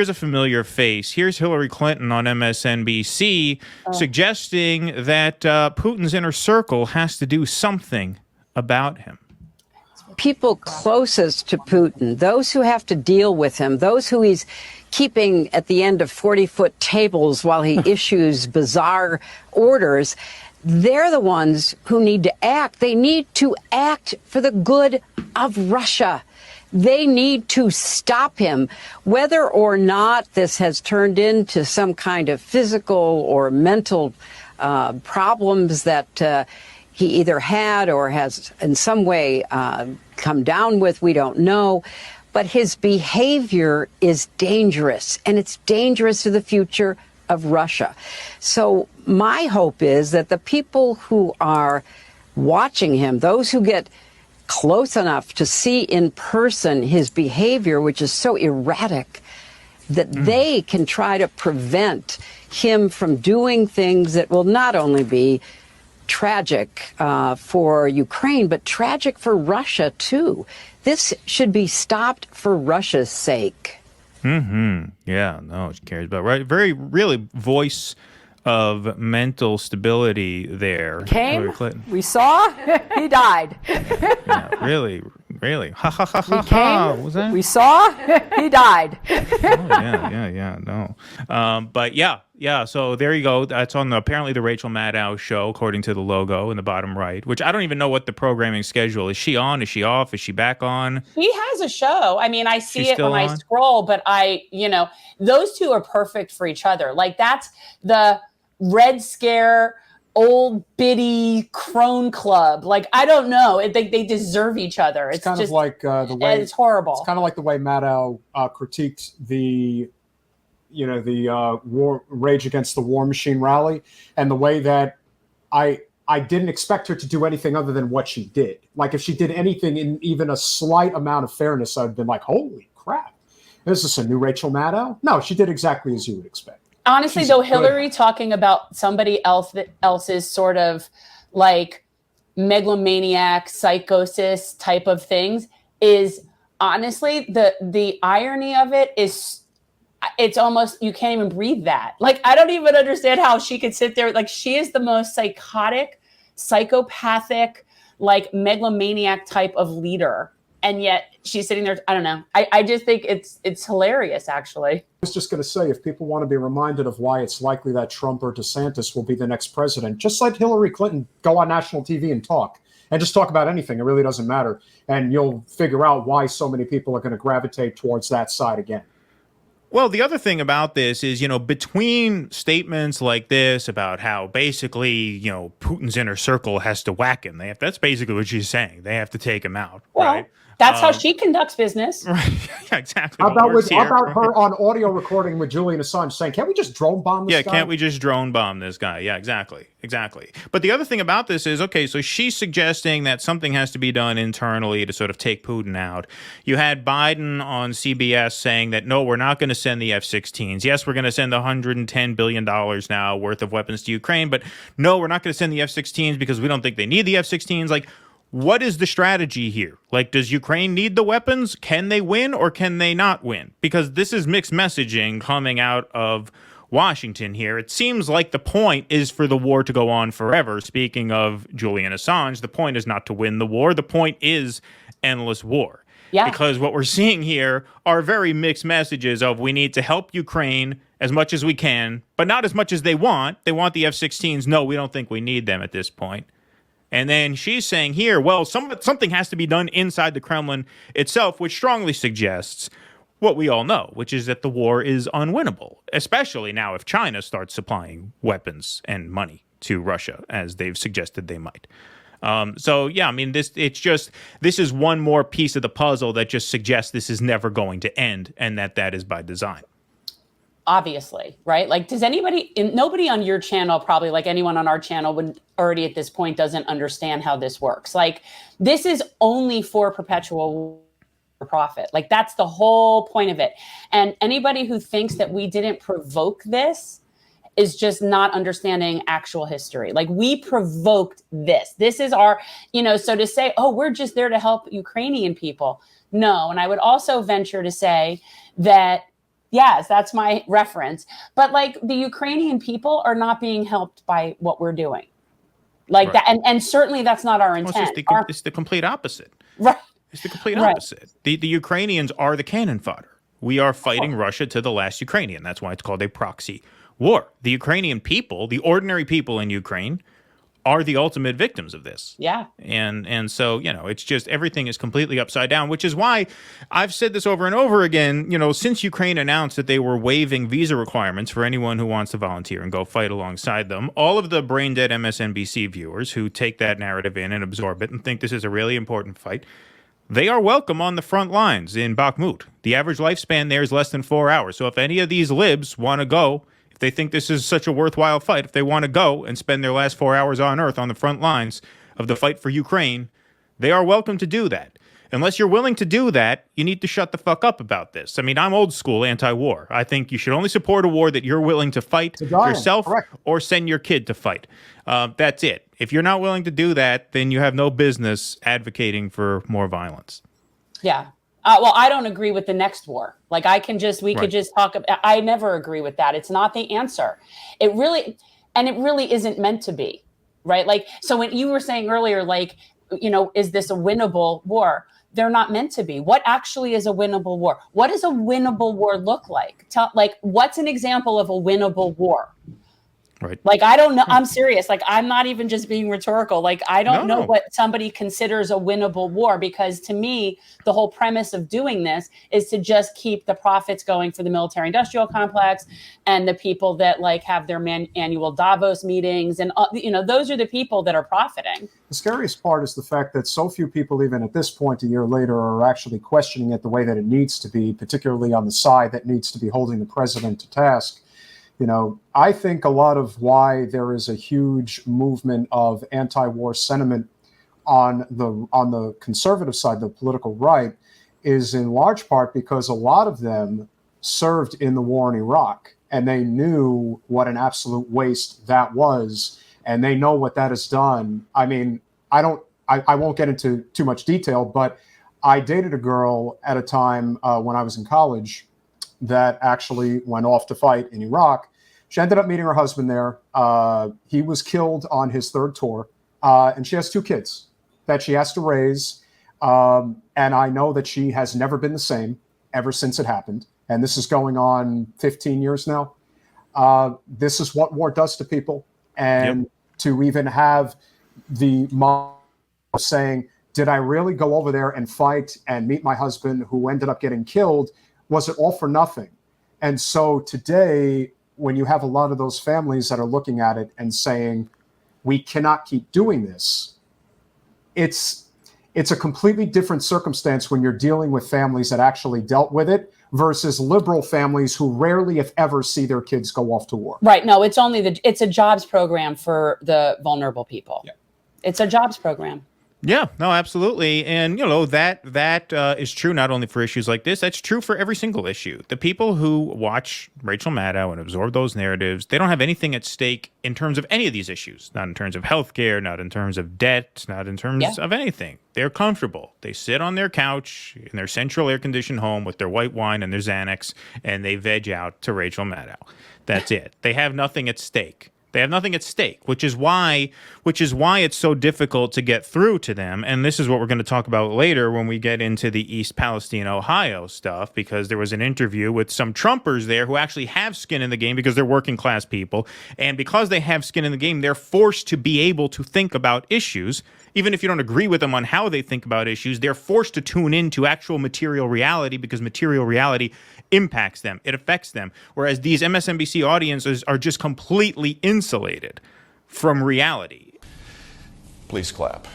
Here's a familiar face. Here's Hillary Clinton on MSNBC suggesting that Putin's inner circle has to do something about him. People closest to Putin, those who have to deal with him, those who he's keeping at the end of 40-foot tables while he issues bizarre orders, they're the ones who need to act. They need to act for the good of Russia. They need to stop him, whether or not this has turned into some kind of physical or mental problems that he either had or has in some way come down with. We don't know. But his behavior is dangerous, and it's dangerous to the future of Russia. So my hope is that the people who are watching him, those who get close enough to see in person his behavior, which is so erratic, that they can try to prevent him from doing things that will not only be tragic for Ukraine, but tragic for Russia, too. This should be stopped for Russia's sake. Yeah, no, she cares about right. Very, really voice of mental stability there. Came, we saw, he died. Yeah, really. Ha ha ha ha. What was that? We saw, he died. No. But yeah. So there you go. That's on apparently the Rachel Maddow show, according to the logo in the bottom right. Which I don't even know what the programming schedule is. She on? Is she off? Is she back on? She has a show. I mean, I see it when I scroll, but those two are perfect for each other. Like that's the Red Scare old biddy crone club. Like I don't know, they deserve each other. It's kind of like the way it's horrible. It's kind of like the way Maddow critiqued the war Rage Against the War Machine rally, and the way that I didn't expect her to do anything other than what she did. Like if she did anything in even a slight amount of fairness, I'd been like, holy crap, is this a new Rachel Maddow? No, she did exactly as you would expect. Honestly, though, Hillary talking about somebody else's sort of like megalomaniac psychosis type of things is honestly the irony of it is it's almost you can't even breathe that. Like I don't even understand how she could sit there. Like she is the most psychotic, psychopathic, like megalomaniac type of leader. And yet she's sitting there. I don't know. I just think it's hilarious, actually. I was just going to say, if people want to be reminded of why it's likely that Trump or DeSantis will be the next president, just let Hillary Clinton go on national TV and talk about anything. It really doesn't matter. And you'll figure out why so many people are going to gravitate towards that side again. Well, the other thing about this is, between statements like this about how basically, Putin's inner circle has to whack him. That's basically what she's saying. They have to take him out. Well, right? That's how she conducts business. Right. Yeah, exactly. How about her on audio recording with Julian Assange saying, can't we just drone bomb this guy? Yeah, can't we just drone bomb this guy? Yeah, exactly. But the other thing about this is, okay, so she's suggesting that something has to be done internally to sort of take Putin out. You had Biden on CBS saying that, no, we're not going to send the F-16s. Yes, we're going to send the $110 billion now worth of weapons to Ukraine, but no, we're not going to send the F-16s because we don't think they need the F-16s. Like, what is the strategy here? Like, does Ukraine need the weapons? Can they win or can they not win? Because this is mixed messaging coming out of Washington here. It seems like the point is for the war to go on forever. Speaking of Julian Assange, the point is not to win the war. The point is endless war. Yeah. Because what we're seeing here are very mixed messages of we need to help Ukraine as much as we can, but not as much as they want. They want the F-16s. No, we don't think we need them at this point. And then she's saying here, well, something has to be done inside the Kremlin itself, which strongly suggests what we all know, which is that the war is unwinnable, especially now if China starts supplying weapons and money to Russia, as they've suggested they might. So, yeah, I mean, this is one more piece of the puzzle that just suggests this is never going to end and that is by design. Obviously, right? Like, does nobody on your channel, probably like anyone on our channel would already at this point doesn't understand how this works. Like, this is only for perpetual profit. Like, that's the whole point of it. And anybody who thinks that we didn't provoke this is just not understanding actual history. Like, we provoked this. This is our, so to say, oh, we're just there to help Ukrainian people. No. And I would also venture to say that Yes, that's my reference. But like the Ukrainian people are not being helped by what we're doing. Like that. And certainly that's not our intent. It's the complete opposite. Right. It's the complete opposite. The Ukrainians are the cannon fodder. We are fighting Russia to the last Ukrainian. That's why it's called a proxy war. The Ukrainian people, the ordinary people in Ukraine, are the ultimate victims of this. Yeah. And so, it's just everything is completely upside down, which is why I've said this over and over again, since Ukraine announced that they were waiving visa requirements for anyone who wants to volunteer and go fight alongside them, all of the brain dead MSNBC viewers who take that narrative in and absorb it and think this is a really important fight, they are welcome on the front lines in Bakhmut. The average lifespan there is less than 4 hours. So if any of these libs want to go, they think this is such a worthwhile fight, if they want to go and spend their last 4 hours on Earth on the front lines of the fight for Ukraine, they are welcome to do that. Unless you're willing to do that, you need to shut the fuck up about this. I mean, I'm old school anti-war. I think you should only support a war that you're willing to fight yourself or send your kid to fight. That's it. If you're not willing to do that, then you have no business advocating for more violence. Yeah. Well, I don't agree with the next war. Like we could just talk about, I never agree with that. It's not the answer. It really isn't meant to be, right? Like, so when you were saying earlier, like, is this a winnable war? They're not meant to be. What actually is a winnable war? What does a winnable war look like? What's an example of a winnable war? Right. Like, I don't know. I'm serious. Like, I'm not even just being rhetorical. Like, I don't know what somebody considers a winnable war, because to me, the whole premise of doing this is to just keep the profits going for the military industrial complex and the people that like have their annual Davos meetings. And, those are the people that are profiting. The scariest part is the fact that so few people, even at this point, a year later, are actually questioning it the way that it needs to be, particularly on the side that needs to be holding the president to task. I think a lot of why there is a huge movement of anti-war sentiment on the conservative side, the political right, is in large part because a lot of them served in the war in Iraq, and they knew what an absolute waste that was, and they know what that has done. I mean, I won't get into too much detail, but I dated a girl at a time when I was in college that actually went off to fight in Iraq. She ended up meeting her husband there. He was killed on his third tour, and she has 2 kids that she has to raise. And I know that she has never been the same ever since it happened. And this is going on 15 years now. This is what war does to people. And to even have the mom saying, did I really go over there and fight and meet my husband who ended up getting killed? Was it all for nothing? And so today, when you have a lot of those families that are looking at it and saying, we cannot keep doing this, it's a completely different circumstance when you're dealing with families that actually dealt with it versus liberal families who rarely, if ever, see their kids go off to war. Right. No, it's a jobs program for the vulnerable people. Yeah. It's a jobs program. Yeah, no, absolutely. And, that is true not only for issues like this, that's true for every single issue. The people who watch Rachel Maddow and absorb those narratives, they don't have anything at stake in terms of any of these issues, not in terms of healthcare, not in terms of debt, not in terms of anything. They're comfortable. They sit on their couch in their central air-conditioned home with their white wine and their Xanax, and they veg out to Rachel Maddow. That's it. They have nothing at stake. They have nothing at stake, which is why it's so difficult to get through to them. And this is what we're going to talk about later when we get into the East Palestine, Ohio stuff, because there was an interview with some Trumpers there who actually have skin in the game because they're working class people. And because they have skin in the game, they're forced to be able to think about issues. Even if you don't agree with them on how they think about issues, they're forced to tune into actual material reality because material reality impacts them. It affects them. Whereas these MSNBC audiences are just completely insulated from reality. Please clap.